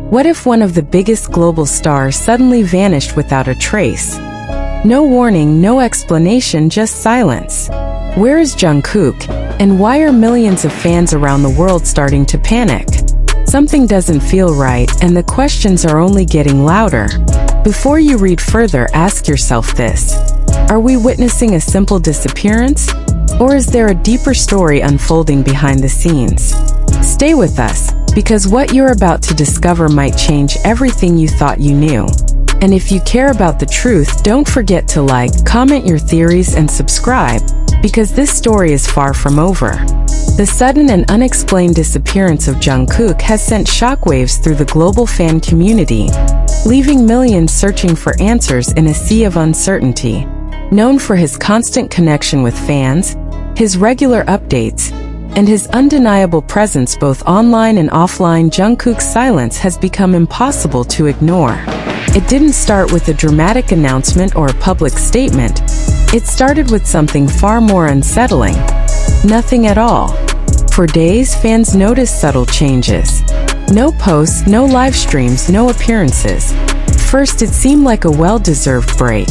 What if one of the biggest global stars suddenly vanished without a trace? No warning, no explanation, just silence. Where is Jungkook, and why are millions of fans around the world starting to panic? Something doesn't feel right, and the questions are only getting louder. Before you read further, ask yourself this. Are we witnessing a simple disappearance? Or is there a deeper story unfolding behind the scenes? Stay with us, because what you're about to discover might change everything you thought you knew. And if you care about the truth, don't forget to like, comment your theories, and subscribe, because this story is far from over. The sudden and unexplained disappearance of Jungkook has sent shockwaves through the global fan community, leaving millions searching for answers in a sea of uncertainty. Known for his constant connection with fans, his regular updates, and his undeniable presence both online and offline, Jungkook's silence has become impossible to ignore. It didn't start with a dramatic announcement or a public statement. It started with something far more unsettling. Nothing at all. For days, fans noticed subtle changes. No posts, no live streams, no appearances. First, it seemed like a well-deserved break.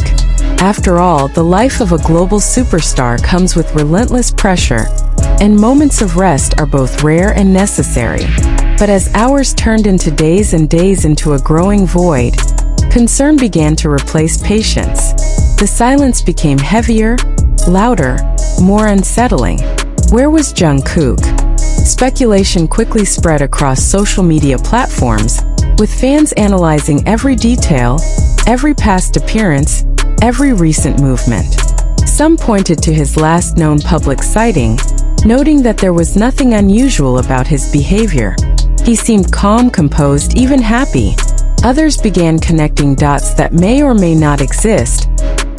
After all, the life of a global superstar comes with relentless pressure, and moments of rest are both rare and necessary. But as hours turned into days and days into a growing void, concern began to replace patience. The silence became heavier, louder, more unsettling. Where was Jungkook? Speculation quickly spread across social media platforms, with fans analyzing every detail, every past appearance, every recent movement. Some pointed to his last known public sighting, noting that there was nothing unusual about his behavior. He seemed calm, composed, even happy. Others began connecting dots that may or may not exist,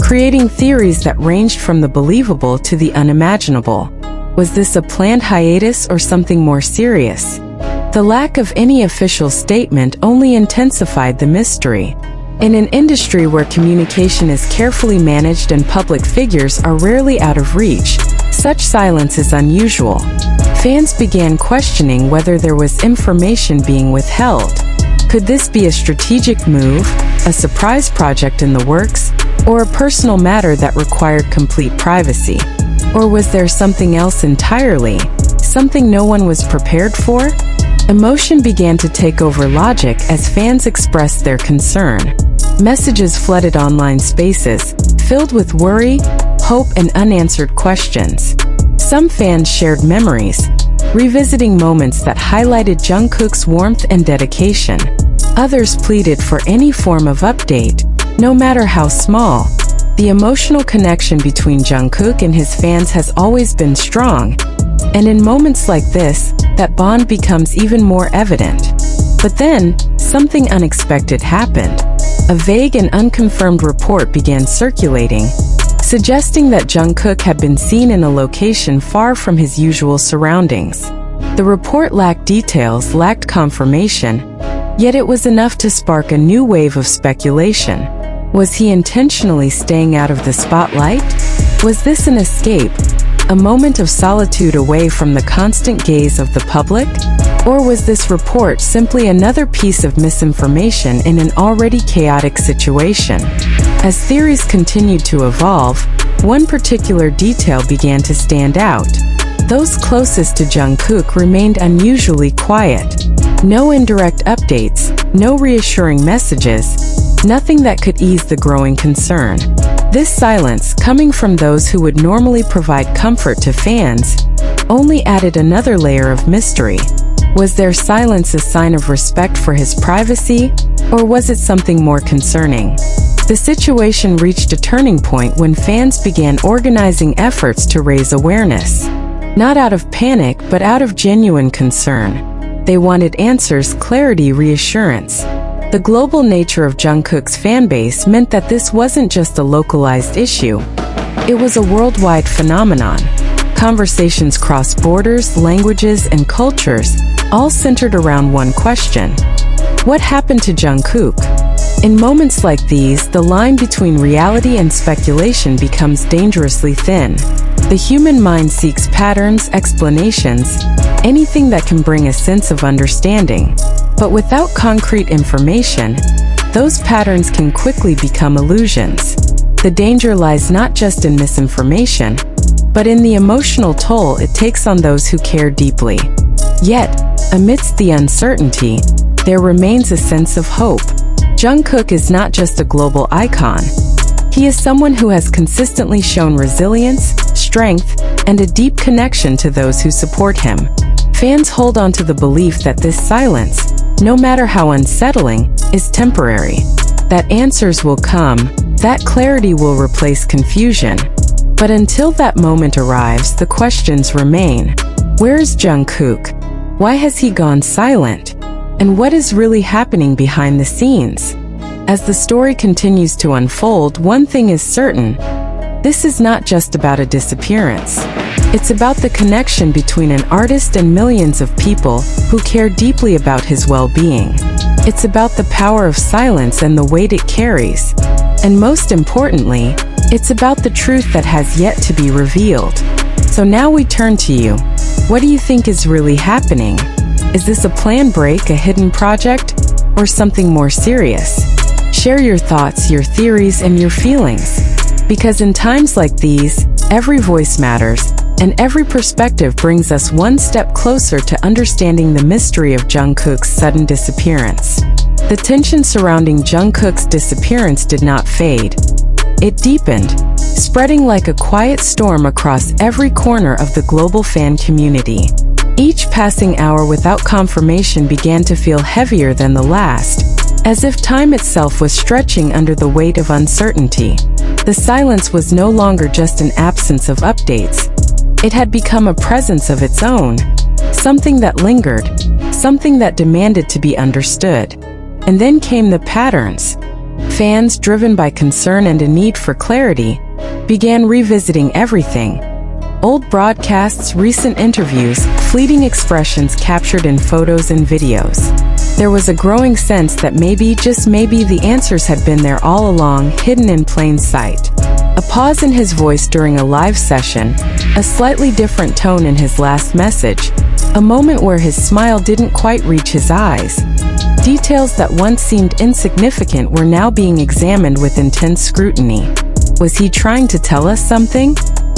creating theories that ranged from the believable to the unimaginable. Was this a planned hiatus or something more serious? The lack of any official statement only intensified the mystery. In an industry where communication is carefully managed and public figures are rarely out of reach, such silence is unusual. Fans began questioning whether there was information being withheld. Could this be a strategic move, a surprise project in the works, or a personal matter that required complete privacy? Or was there something else entirely, something no one was prepared for? Emotion began to take over logic as fans expressed their concern. Messages flooded online spaces, filled with worry, hope, and unanswered questions. Some fans shared memories, revisiting moments that highlighted Jungkook's warmth and dedication. Others pleaded for any form of update, no matter how small. The emotional connection between Jungkook and his fans has always been strong, and in moments like this, that bond becomes even more evident. But then, something unexpected happened. A vague and unconfirmed report began circulating, suggesting that Jungkook had been seen in a location far from his usual surroundings. The report lacked details, lacked confirmation, yet it was enough to spark a new wave of speculation. Was he intentionally staying out of the spotlight? Was this an escape, a moment of solitude away from the constant gaze of the public? Or was this report simply another piece of misinformation in an already chaotic situation? As theories continued to evolve, one particular detail began to stand out. Those closest to Jungkook remained unusually quiet. No indirect updates, no reassuring messages, nothing that could ease the growing concern. This silence, coming from those who would normally provide comfort to fans, only added another layer of mystery. Was their silence a sign of respect for his privacy, or was it something more concerning? The situation reached a turning point when fans began organizing efforts to raise awareness. Not out of panic, but out of genuine concern. They wanted answers, clarity, reassurance. The global nature of Jungkook's fanbase meant that this wasn't just a localized issue. It was a worldwide phenomenon. Conversations crossed borders, languages, and cultures, all centered around one question. What happened to Jungkook? In moments like these, the line between reality and speculation becomes dangerously thin. The human mind seeks patterns, explanations, anything that can bring a sense of understanding. But without concrete information, those patterns can quickly become illusions. The danger lies not just in misinformation, but in the emotional toll it takes on those who care deeply. Yet, amidst the uncertainty, there remains a sense of hope. Jungkook is not just a global icon. He is someone who has consistently shown resilience, strength, and a deep connection to those who support him. Fans hold on to the belief that this silence, no matter how unsettling, is temporary. That answers will come, that clarity will replace confusion. But until that moment arrives, the questions remain. Where is Jungkook? Why has he gone silent? And what is really happening behind the scenes? As the story continues to unfold, one thing is certain. This is not just about a disappearance. It's about the connection between an artist and millions of people who care deeply about his well-being. It's about the power of silence and the weight it carries. And most importantly, it's about the truth that has yet to be revealed. So now we turn to you. What do you think is really happening? Is this a planned break, a hidden project, or something more serious? Share your thoughts, your theories, and your feelings. Because in times like these, every voice matters, and every perspective brings us one step closer to understanding the mystery of Jungkook's sudden disappearance. The tension surrounding Jungkook's disappearance did not fade. It deepened, spreading like a quiet storm across every corner of the global fan community. Each passing hour without confirmation began to feel heavier than the last, as if time itself was stretching under the weight of uncertainty. The silence was no longer just an absence of updates. It had become a presence of its own, something that lingered, something that demanded to be understood. And then came the patterns. Fans, driven by concern and a need for clarity, began revisiting everything. Old broadcasts, recent interviews, fleeting expressions captured in photos and videos. There was a growing sense that maybe, just maybe, the answers had been there all along, hidden in plain sight. A pause in his voice during a live session, a slightly different tone in his last message, a moment where his smile didn't quite reach his eyes. Details that once seemed insignificant were now being examined with intense scrutiny. Was he trying to tell us something?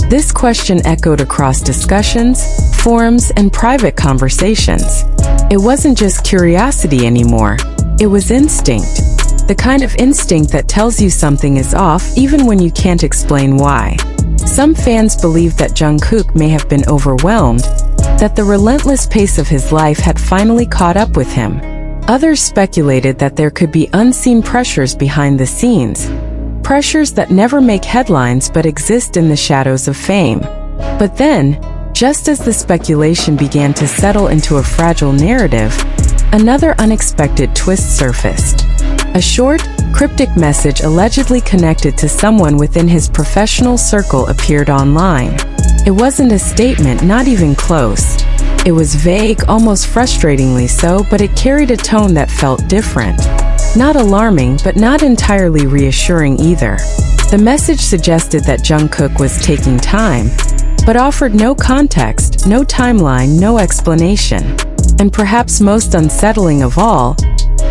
This question echoed across discussions, forums, and private conversations. It wasn't just curiosity anymore. It was instinct. The kind of instinct that tells you something is off even when you can't explain why. Some fans believed that Jungkook may have been overwhelmed, that the relentless pace of his life had finally caught up with him. Others speculated that there could be unseen pressures behind the scenes, pressures that never make headlines but exist in the shadows of fame. But then, just as the speculation began to settle into a fragile narrative, another unexpected twist surfaced. A short, cryptic message allegedly connected to someone within his professional circle appeared online. It wasn't a statement, not even close. It was vague, almost frustratingly so, but it carried a tone that felt different. Not alarming, but not entirely reassuring either. The message suggested that Jungkook was taking time, but offered no context, no timeline, no explanation. And perhaps most unsettling of all,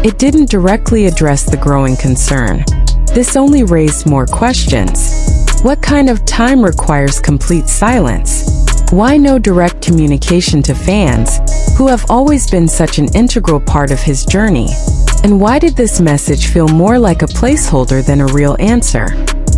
it didn't directly address the growing concern. This only raised more questions. What kind of time requires complete silence? Why no direct communication to fans, who have always been such an integral part of his journey? And why did this message feel more like a placeholder than a real answer?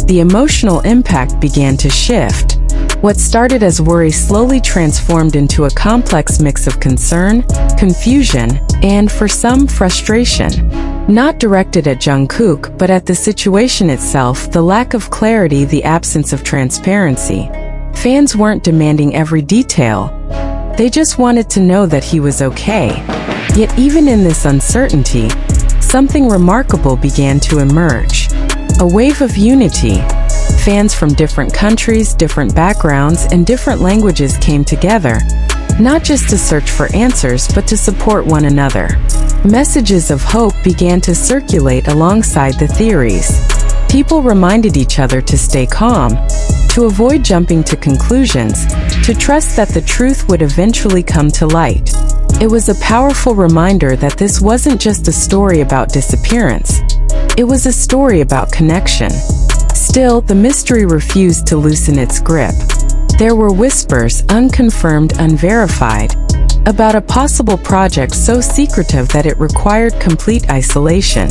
The emotional impact began to shift. What started as worry slowly transformed into a complex mix of concern, confusion, and, for some, frustration. Not directed at Jungkook, but at the situation itself, the lack of clarity, the absence of transparency. Fans weren't demanding every detail. They just wanted to know that he was okay. Yet even in this uncertainty, something remarkable began to emerge. A wave of unity. Fans from different countries, different backgrounds, and different languages came together, not just to search for answers but to support one another. Messages of hope began to circulate alongside the theories. People reminded each other to stay calm, to avoid jumping to conclusions, to trust that the truth would eventually come to light. It was a powerful reminder that this wasn't just a story about disappearance. It was a story about connection. Still, the mystery refused to loosen its grip. There were whispers, unconfirmed, unverified, about a possible project so secretive that it required complete isolation.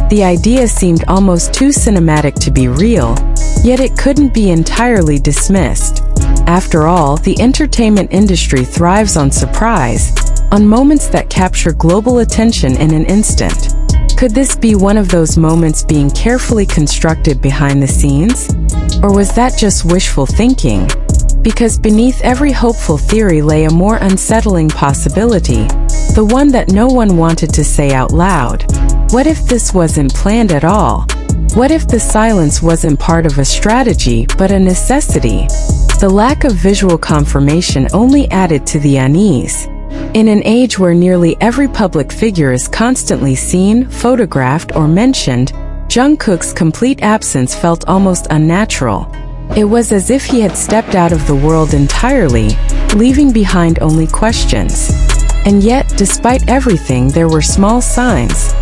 The idea seemed almost too cinematic to be real, yet it couldn't be entirely dismissed. After all, the entertainment industry thrives on surprise, on moments that capture global attention in an instant. Could this be one of those moments being carefully constructed behind the scenes? Or was that just wishful thinking? Because beneath every hopeful theory lay a more unsettling possibility, the one that no one wanted to say out loud. What if this wasn't planned at all? What if the silence wasn't part of a strategy but a necessity? The lack of visual confirmation only added to the unease. In an age where nearly every public figure is constantly seen, photographed, or mentioned, Jungkook's complete absence felt almost unnatural. It was as if he had stepped out of the world entirely, leaving behind only questions. And yet, despite everything, there were small signs,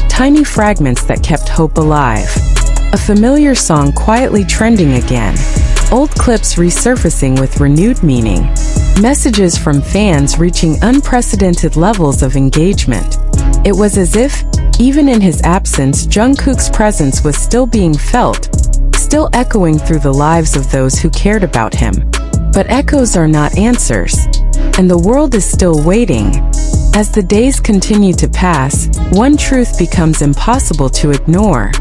tiny fragments that kept hope alive. A familiar song quietly trending again. Old clips resurfacing with renewed meaning. Messages from fans reaching unprecedented levels of engagement. It was as if, even in his absence, Jungkook's presence was still being felt, still echoing through the lives of those who cared about him. But echoes are not answers. And the world is still waiting. As the days continue to pass, one truth becomes impossible to ignore.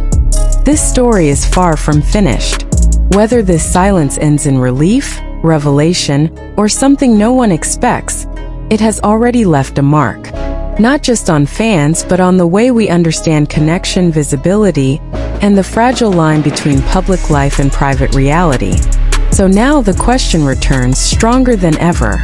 This story is far from finished. Whether this silence ends in relief, revelation, or something no one expects, it has already left a mark. Not just on fans, but on the way we understand connection, visibility, and the fragile line between public life and private reality. So now the question returns, stronger than ever.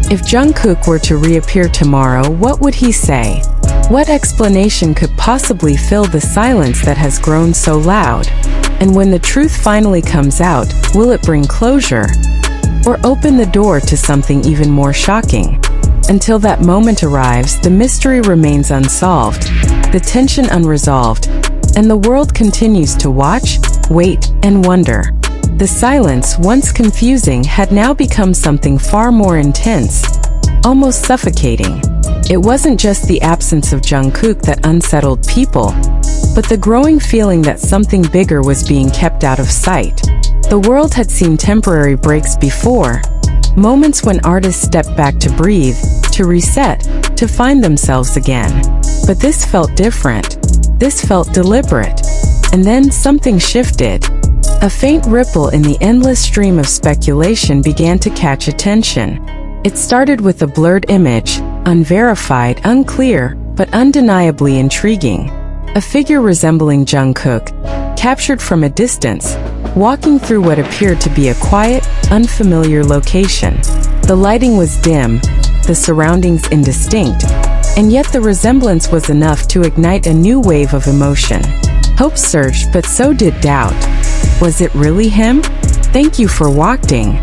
If Jungkook were to reappear tomorrow, what would he say? What explanation could possibly fill the silence that has grown so loud? And when the truth finally comes out, will it bring closure? Or open the door to something even more shocking? Until that moment arrives, the mystery remains unsolved, the tension unresolved, and the world continues to watch, wait, and wonder. The silence, once confusing, had now become something far more intense, almost suffocating. It wasn't just the absence of Jungkook that unsettled people, but the growing feeling that something bigger was being kept out of sight. The world had seen temporary breaks before, moments when artists stepped back to breathe, to reset, to find themselves again. But this felt different. This felt deliberate. And then something shifted. A faint ripple in the endless stream of speculation began to catch attention. It started with a blurred image, unverified, unclear, but undeniably intriguing. A figure resembling Jungkook, captured from a distance, walking through what appeared to be a quiet, unfamiliar location. The lighting was dim, the surroundings indistinct, and yet the resemblance was enough to ignite a new wave of emotion. Hope surged, but so did doubt. Was it really him? Thank you for watching.